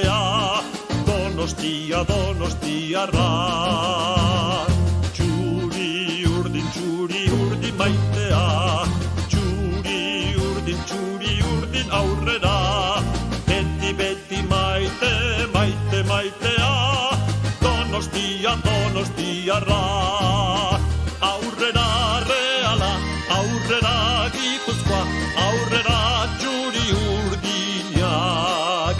maitea, Donostia, donostiarra. Txuri urdin maitea, txuri urdin aurrera, beti maite, maitea, Donostia, donostiarra. Aurrera Reala, aurrera Gipuzkoa, aurrera txuri urdinak.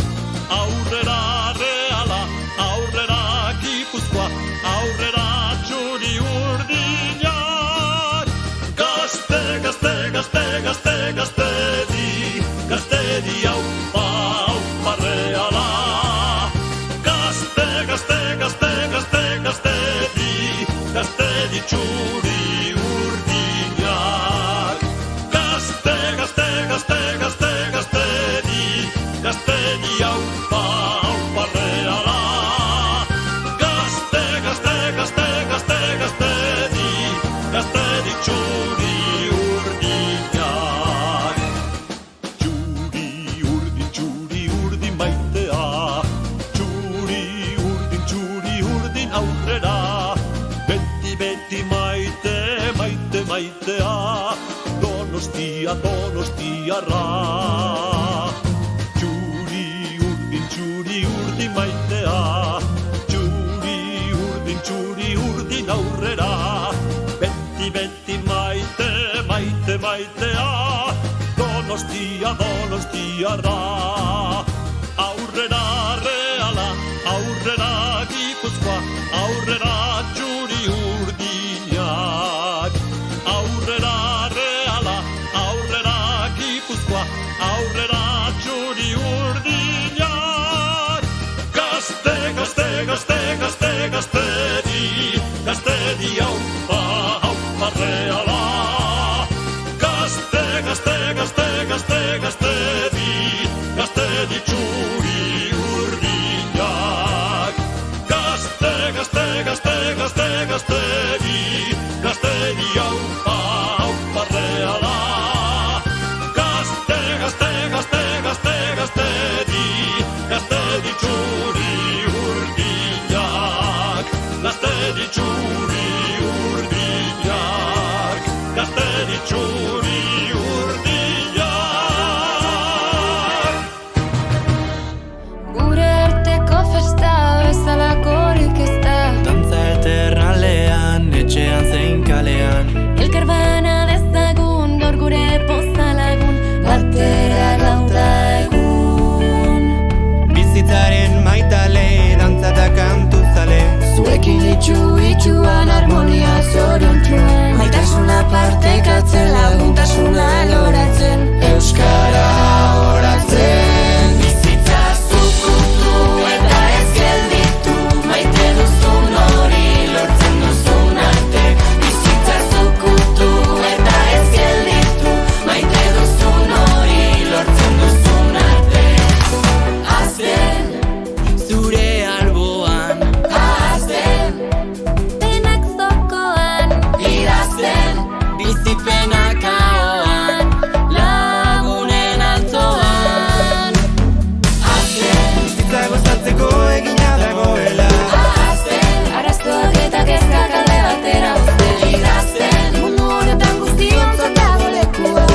Aurrera Reala, aurrera Gipuzkoa, aurrera txuri urdinak. Gaztedi, aupa Reala. Gaztedi txuri urdinak. Gaztedi aupa Reala. Gaztedi txuri urdinak. Txuri urdin maitea, txuri urdin aurrera, beti maite, maitea, Donostia, donostiarra. Txuri urdin maitea, txuri urdin aurrera, beti maite, maitea, Donostia, donostiarra. Aurrera Reala, aurrera Gipuzkoa, aurrera txuri urdinak. Aurrera Reala, aurrera Gipuzkoa, aurrera txuri urdinak. Gaztedi aupa Reala. Gaztedi txuri urdinak. Gaztedi aupa Reala. Gaztedi txuri urdinak. Gaztedi txuri urdinak. Gaztedi txuri urdinak. Gure arteko festa bezalakorik ez da. Dantza eternalean, etxean zein kalean. Elkar bana dezagun, gaur gure poza lagun, batera lauta egun. Bizitzaren maitale, dantza eta kantu zale. Zuekin itxuan harmonia zoriontuen, maitasuna partekatzen, laguntasuna loratzen, euskara oratzen. Bizitza zukutu eta ez gelditu, maite duzun hori lortzen duzun arte. Bizitza zukutu eta ez gelditu, maite duzun hori lortzen duzun arte. Azten, Zure alboan, azten, penak zokoan, idazten, bizipenak ahoan, lagunen altoan. Azten, bizitza gozatzeko egina dagoela. azten, arazoak eta kezkak alde batera uzten. Idazten, mundu honetan guztiontzat dago lekua,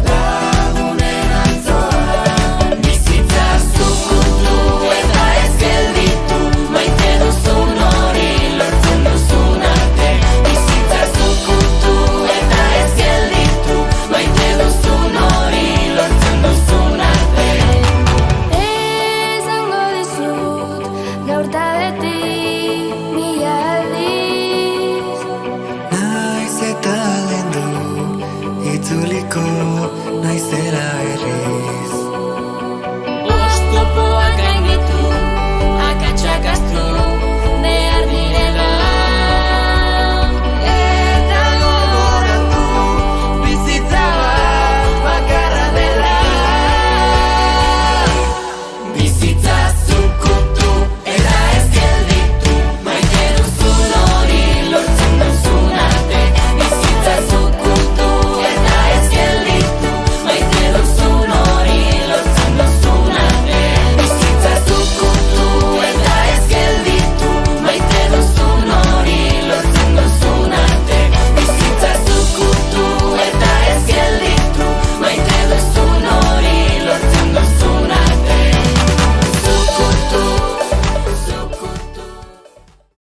lagunen altoan. Bizitza zukutu eta ez gelditu, maite duzun hori lortzen duzun arte. Bizitza zukutu eta ez gelditu, maite duzun hori lortzen duzun arte. Esango dizut, gaur ta beti, mila aldiz. Naiz eta lendu, itzuliko naizela berriz.